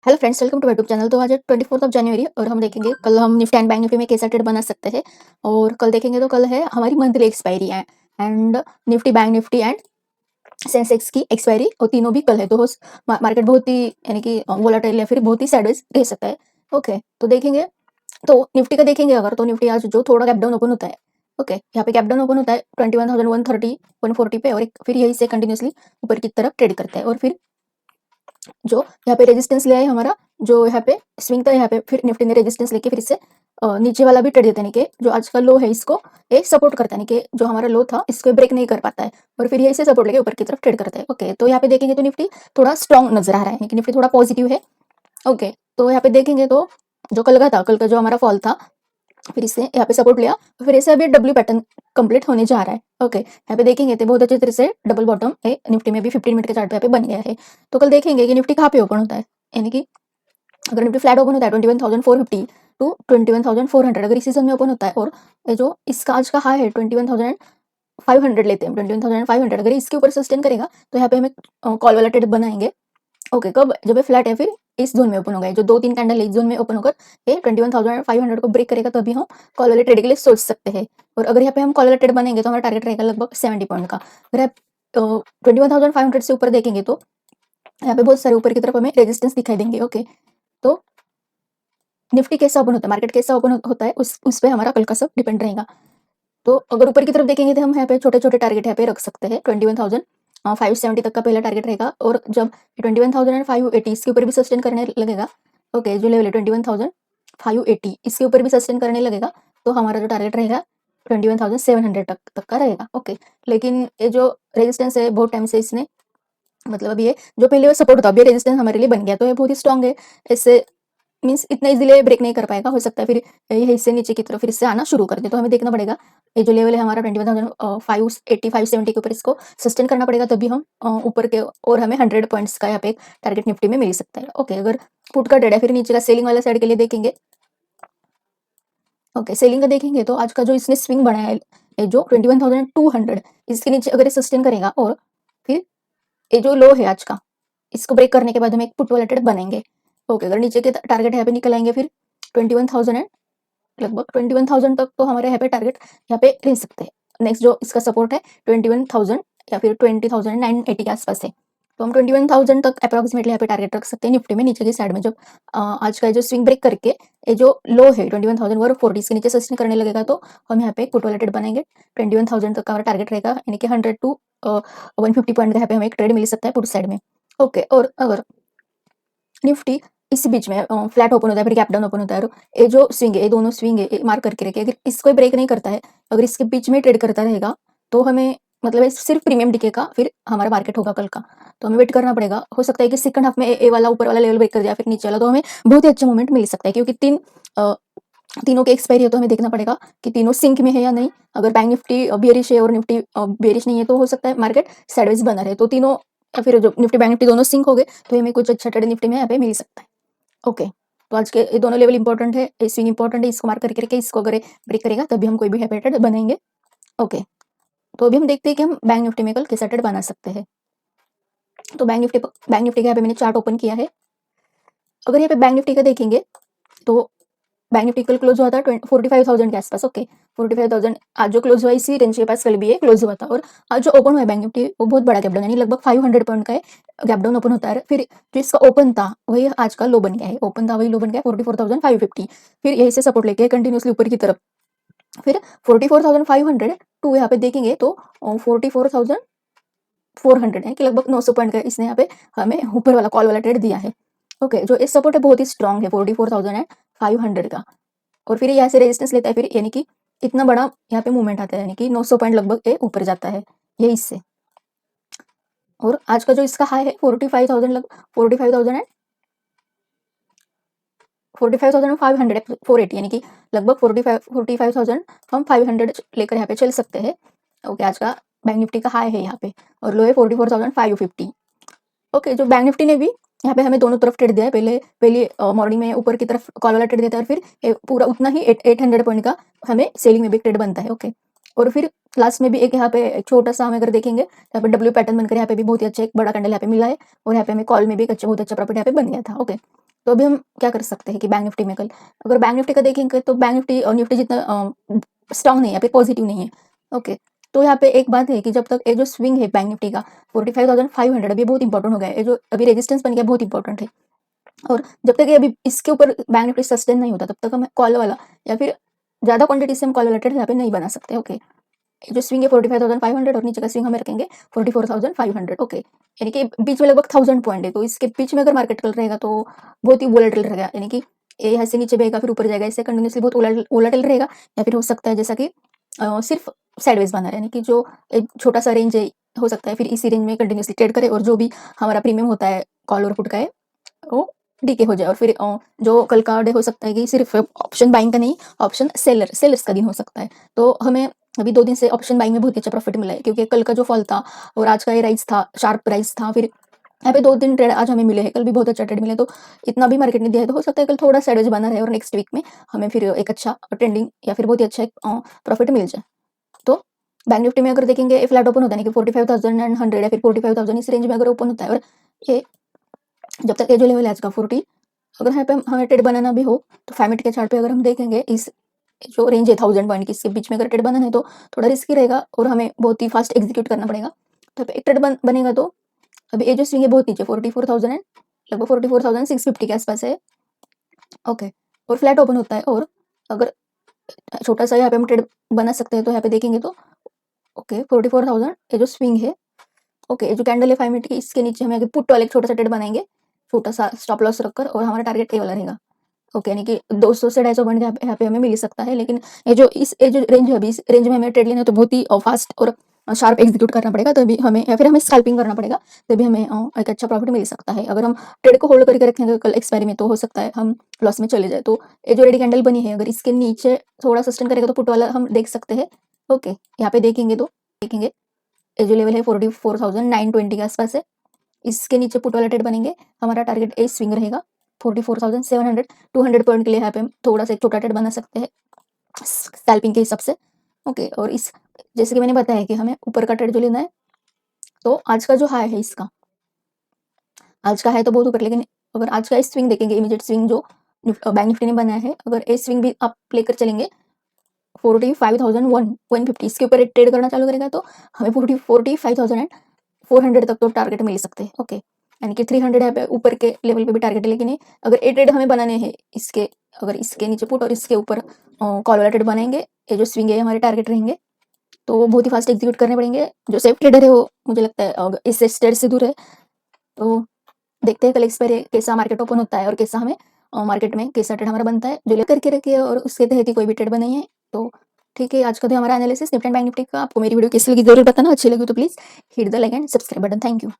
Hello friends, welcome to YouTube channel. तो आज है 24 जनवरी और हम देखेंगे कल हम निफ्टी एंड बैंक निफ्टी में कैसा ट्रेड बना सकते हैं। और कल देखेंगे तो कल है हमारी मंथली एक्सपायरी है and Nifty bank Nifty and Sensex की एक्सपायरी और तीनों भी कल है। तो मार्केट बहुत ही यानी कि वोलेटाइल या फिर बहुत ही साइडवेज रह सकता है। ओके, तो देखेंगे तो निफ्टी का देखेंगे अगर तो निफ्टी आज जो थोड़ा गैप डाउन ओपन होता है। ओके, यहाँ पे गैप डाउन ओपन होता है 21,130 140 पे और फिर यही से कंटिन्यूसली ऊपर की तरफ ट्रेड करता है और फिर जो यहाँ पे रेजिस्टेंस लिया है हमारा, जो यहाँ पे स्विंग था, यहाँ पे फिर निफ्टी ने रेजिस्टेंस लेके फिर से नीचे वाला भी ट्रेड देते हैं कि जो आज का लो है इसको ये सपोर्ट करता है कि जो हमारा लो था इसको ब्रेक नहीं कर पाता है और फिर यही से सपोर्ट लेके ऊपर की तरफ ट्रेड करता है। ओके, तो यहाँ पे देखेंगे तो निफ्टी थोड़ा स्ट्रॉन्ग नजर आ रहा है कि निफ्टी थोड़ा पॉजिटिव है। ओके, तो यहाँ पे देखेंगे तो जो कल का जो हमारा फॉल था फिर इससे यहाँ पे सपोर्ट लिया, फिर इसे अभी डब्ल्यू पैटर्न कंप्लीट होने जा रहा है। ओके, यहाँ पे देखेंगे तो बहुत अच्छे तरह से डबल बॉटम है निफ्टी में भी 15 मिनट के चार्ट पे यहाँ पे बन गया है। तो कल देखेंगे कि निफ्टी कहाँ पे ओपन होता है, यानी कि अगर निफ्टी फ्लैट ओपन होता है 21,450 टू 21,400, अगर इसी जोन में ओपन होता है और ये जो इसका आज का हाई है 21,500 लेते हैं, 21,500 अगर इसके ऊपर सस्टेन करेगा तो यहाँ पे हमें कॉल वाला ट्रेड बनाएंगे। ओके, कब जब ये फ्लैट है फिर इस जोन में ओपन होगा, जो 2-3 कैंडल इस जोन में ओपन होकर ये 21,500 को ब्रेक करेगा तभी हम कॉल वाले ट्रेड के लिए सोच सकते हैं। और अगर यहाँ पे हम कॉल वाला ट्रेड बनेंगे तो हमारा टारगेट रहेगा लगभग 70 पॉइंट का। अगर आप 21,500 से ऊपर देखेंगे तो यहाँ पे बहुत सारे ऊपर की तरफ हमें रेजिस्टेंस दिखाई देंगे। ओके, तो निफ्टी कैसा ओपन होता है, मार्केट कैसा ओपन होता है उस पर हमारा कल का सब डिपेंड रहेगा। तो अगर ऊपर की तरफ देखेंगे तो हम यहाँ पे छोटे छोटे टारगेट यहाँ पे रख सकते हैं। 21,570 तक का पहला टारगेट रहेगा और जब 21,580 इसके ऊपर भी सस्टेन करने लगेगा, ओके, जो लेवल है 21,580 इसके ऊपर भी सस्टेन करने लगेगा तो हमारा जो टारगेट रहेगा 21,700 तक का रहेगा। ओके, लेकिन ये जो रेजिस्टेंस है बहुत टाइम से इसने मतलब अभी ये जो पहले सपोर्ट था अभी रेजिस्टेंस हमारे लिए बन गया, तो ये बहुत ही स्ट्रॉन्ग है। इससे मीन्स इतना इजीली ब्रेक नहीं कर पाएगा, हो सकता है फिर ये हिस्से नीचे की तरफ फिर से आना शुरू कर दे। तो हमें देखना पड़ेगा ये जो लेवल है हमारा 21,580 570 के ऊपर इसको सस्टेन करना पड़ेगा तभी हम ऊपर के और हमें 100 पॉइंट्स का यहाँ पे टारगेट निफ्टी में मिल सकता है। ओके, अगर पुट का ट्रेड है फिर नीचे का सेलिंग वाला साइड के लिए देखेंगे। ओके, सेलिंग का देखेंगे तो आज का जो इसने स्विंग बनाया है ये जो 21,200 इसके नीचे अगर ये सस्टेन करेगा और फिर ये जो लो है आज का इसको ब्रेक करने के बाद हम एक पुट वाला ट्रेड बनाएंगे। ओके, अगर नीचे के टारगेट यहाँ पे निकल आएंगे फिर 21,000 है, लगभग 21,000 तक तो हमारे यहाँ पे टारगेट यहाँ पे रह सकते हैं। नेक्स्ट जो इसका सपोर्ट है 21,000 या फिर 20,980 के आसपास है, तो हम 21,000 तक अप्रोक्सीमेटली यहाँ पे टारगेट रख सकते हैं निफ्टी में। नीचे की साइड में जब आज का जो स्विंग ब्रेक करके ये जो लो है 21,140 के नीचे सस्टेन करने लगेगा तो हम यहाँ पे पुट वाला ट्रेड बनाएंगे। 21,000 तक का हमारा टारगेट रहेगा, यानी कि 100 टू 150 पॉइंट का यहाँ पे हमें एक ट्रेड मिल सकता है पुट साइड में। ओके, और अगर निफ्टी इसी बीच में फ्लैट ओपन होता है फिर गैप डाउन ओपन होता है और ये जो स्विंग है ये दोनों स्विंग है मार्क करके रखे, अगर इसको ब्रेक नहीं करता है, अगर इसके बीच में ट्रेड करता रहेगा तो हमें मतलब सिर्फ प्रीमियम डिके का फिर हमारा मार्केट होगा कल का। तो हमें वेट करना पड़ेगा, हो सकता है कि सेकंड हाफ में ए वाला ऊपर वाला लेवल ब्रेक कर दिया फिर नीचे वाला, तो हमें बहुत ही अच्छा मूवमेंट मिल सकता है क्योंकि तीनों की एक्सपायरी है तो हमें देखना पड़ेगा कि तीनों सिंक में है या नहीं। अगर बैंक निफ्टी बेरिश है और निफ्टी बेरिश नहीं है तो हो सकता है मार्केट साइडवेज बना रहे, तो तीनों या फिर जो निफ्टी बैंक निफ्टी दोनों सिंक हो गए तो हमें कुछ अच्छा ट्रेड निफ्टी में यहाँ पे मिल सकता है। ओके, तो आज के ये दोनों लेवल इंपॉर्टेंट है, ये स्विंग इंपॉर्टेंट है, इसको मार्क करके रखे, इसको अगर ब्रेक करेगा तभी हम कोई भी हैप्पी ट्रेड बनाएंगे। ओके, तो अभी हम देखते हैं कि हम बैंक निफ्टी में कल कैसा ट्रेड बना सकते हैं। तो बैंक निफ्टी का यहाँ पे मैंने चार्ट ओपन किया है। अगर यहाँ पे बैंक निफ्टी का देखेंगे तो बैंक निफ्टी कल क्लोज हुआ था 45,000 के आसपास। ओके, 45,000 आज जो क्लोज हुआ इसी रेंज के पास कल भी ये क्लोज हुआ था और आज जो ओपन हुआ है बैंक निफ्टी वो बहुत बड़ा गैप डाउन यानी लगभग 500 पॉइंट का है गैप डाउन ओपन होता है। फिर जो इसका ओपन था वही आज का लो बन गया है, ओपन था वही लो बन गया 44,550, फिर यही से सपोर्ट लेके कंटिन्यूसली ऊपर की तरफ फिर 44,500 टू यहाँ पे देखेंगे तो 44,400 है कि लगभग 900 पॉइंट का इसने यहाँ पे हमें ऊपर वाला कॉल वाला ट्रेड दिया है। ओके, जो इस सपोर्ट है बहुत ही स्ट्रॉन्ग है 44,500 का और फिर यहाँ से रेजिस्टेंस लेता है फिर यानी कि इतना बड़ा यहाँ पे मूवमेंट आता है यानी कि 900 पॉइंट लगभग ये ऊपर जाता है ये इससे। और आज का जो इसका हाई है 45,000 45,000 है 45,500 480 यानी कि लगभग 45,000 हम 500 लेकर यहाँ पे चल सकते हैं। ओके, आज का बैंक निफ्टी का हाई है यहाँ पे और लो है 44,550। ओके, जो बैंक निफ्टी ने भी यहाँ पे हमें दोनों तरफ ट्रेड दिया है, पहले मॉर्निंग में ऊपर की तरफ कॉल वाला ट्रेड देता है और फिर पूरा उतना ही 800 पॉइंट का हमें सेलिंग में भी ट्रेड बनता है। ओके, और फिर लास्ट में भी एक यहाँ पे एक छोटा सा हम अगर देखेंगे यहाँ पे डब्ल्यू पैटर्न बनकर यहाँ पे भी बहुत ही अच्छा एक बड़ा कैंडल यहाँ पे मिला है और यहाँ पे हमें कॉल में भी एक अच्छा बहुत अच्छा प्रॉफिट यहाँ पे बन गया था। ओके, तो अभी हम क्या कर सकते हैं कि बैंक निफ्टी में कल अगर बैंक निफ्टी का देखेंगे तो बैंक निफ्टी और निफ्टी जितना स्ट्रांग नहीं है, अभी पॉजिटिव नहीं है। ओके, तो यहाँ पे एक बात है कि जब तक ये जो स्विंग है बैंक निफ्टी का 45,500 अभी बहुत इंपॉर्टेंट हो गया है, ये जो अभी रेजिस्टेंस बन गया बहुत इंपॉर्टेंट है। और जब तक ये अभी इसके ऊपर बैंक निफ्टी सस्टेन नहीं होता तब तक हम कॉल वाला या फिर ज़्यादा क्वांटिटी से हम कॉल वाला ट्रेड यहाँ पे नहीं बना सकते। ओके, जो स्विंग है 45,500 और नीचे का स्विंग हमें रखेंगे 44,500। ओके, यानी कि बीच में लगभग 1000 पॉइंट है, तो इसके बीच में अगर मार्केट कल रहेगा तो बहुत ही वोलेटिल रहेगा, यानी कि ये यहाँ से नीचे बहेगा फिर ऊपर जाएगा, इससे कंटिन्यूसली बहुत वोलेटिल रहेगा। या फिर हो सकता है जैसा कि सिर्फ साइडवेज बना रहे, यानी कि जो एक छोटा सा रेंज है हो सकता है फिर इसी रेंज में कंटिन्यूसली ट्रेड करे और जो भी हमारा प्रीमियम होता है कॉल और पुट का है वो डीके हो जाए। और फिर जो कल का डे हो सकता है कि सिर्फ ऑप्शन बाइंग का नहीं, ऑप्शन सेलर्स का दिन हो सकता है। तो हमें अभी 2 दिन से ऑप्शन बाइंग में बहुत ही अच्छा प्रॉफिट मिला है, क्योंकि कल का जो फॉल था और आज का ये राइज था, शार्प राइज था, फिर यहाँ पे 2 दिन ट्रेड आज हमें मिले हैं, कल भी बहुत अच्छा ट्रेड मिले, तो इतना भी मार्केट ने दिया है, तो हो सकता है कल थोड़ा साइडवेज बना रहे और नेक्स्ट वीक में हमें फिर एक अच्छा ट्रेंडिंग या फिर बहुत ही अच्छा एक प्रॉफिट मिल जाए। तो बैंक निफ्टी में अगर देखेंगे फ्लैट ओपन होता है कि 45,100 या फिर 45,000 इस रेंज में अगर ओपन होता है, और ये जब तक ये जो लेवल है आज का 40, अगर यहाँ पे हमें ट्रेड बनाना भी हो तो 5 मिनट के चार्ट पे अगर हम देखेंगे इस जो रेंज है 1000 पॉइंट की, इसके बीच में अगर ट्रेड बनाना है तो थोड़ा रिस्की रहेगा और हमें बहुत ही फास्ट एग्जीक्यूट करना पड़ेगा। तो एक ट्रेड बनेगा तो अभी ये जो स्विंग है बहुत नीचे 44,000 एंड लगभग 44,650 के आसपास है। ओके, और फ्लैट ओपन होता है और अगर छोटा सा यहाँ पे हम ट्रेड बना सकते हैं तो यहाँ पे देखेंगे तो ओके 44,000 ये जो स्विंग है, ओके ये जो कैंडल है 5 मिनट की, इसके नीचे हमें अगर पुट वाले एक छोटा सा ट्रेड बनाएंगे, छोटा सा स्टॉप लॉस रखकर, और हमारा टारगेट ए वाला रहेगा। ओके, यानी कि 200 से 250 पॉइंट यहाँ पे हमें मिल सकता है, लेकिन ये जो रेंज है अभी इस रेंज में हमें ट्रेड लेना है तो बहुत ही फास्ट और शार्प एग्जीक्यूट करना पड़ेगा, तभी हमें या फिर हमें स्कैल्पिंग करना पड़ेगा, तभी हमें एक अच्छा प्रॉफिट मिल सकता है। अगर हम ट्रेड को होल्ड करके रखेंगे कल एक्सपायरी में तो हो सकता है हम लॉस में चले जाए। तो ये जो रेडी कैंडल बनी है अगर इसके नीचे थोड़ा सस्टेन करेगा तो पुट वाला हम देख सकते हैं। ओके, यहाँ पे देखेंगे तो देखेंगे ये जो लेवल है 44,920 के आसपास है, इसके नीचे पुट वाला ट्रेड बनेंगे, हमारा टारगेट ए स्विंग रहेगा 44,700। 200 पॉइंट के लिए यहाँ पे हम थोड़ा सा एक छोटा ट्रेड बना सकते हैं स्कैल्पिंग के हिसाब से। ओके, और इस जैसे कि मैंने बताया कि हमें ऊपर का ट्रेड जो लेना है, तो आज का जो हाई है इसका, आज का हाई तो बहुत ऊपर, लेकिन अगर आज का स्विंग देखेंगे इमीडिएट स्विंग जो बैंक निफ्टी ने बनाया है, अगर ए स्विंग भी आप लेकर चलेंगे 45,150 इसके ऊपर ट्रेड करना चालू करेगा तो हमें 45,400 तक तो टारगेट मिल सकते हैं। ओके, यानी कि 300 यहाँ पे ऊपर के लेवल पे भी टारगेट है, लेकिन अगर ए ट्रेड हमें बनाने हैं इसके, अगर इसके नीचे पुट और इसके ऊपर कॉल वाला ट्रेड बनाएंगे, ये जो स्विंग है हमारे टारगेट रहेंगे, तो वो बहुत ही फास्ट एग्जीक्यूट करने पड़ेंगे। जो सेफ ट्रेडर है वो मुझे लगता है इस स्टेट से दूर है। तो देखते हैं कल एक्सपायरी कैसा मार्केट ओपन होता है और कैसा हमें मार्केट में कैसा ट्रेड हमारा बनता है, जो ले करके रखिए और उसके तहत ही कोई भी ट्रेड बनाई है। तो ठीक है, आज का तो हमारा analysis Nifty and bank Nifty का। आपको मेरी वीडियो कैसी लगी जरूर बताना, अच्छी लगी तो please hit the like and subscribe button. Thank you.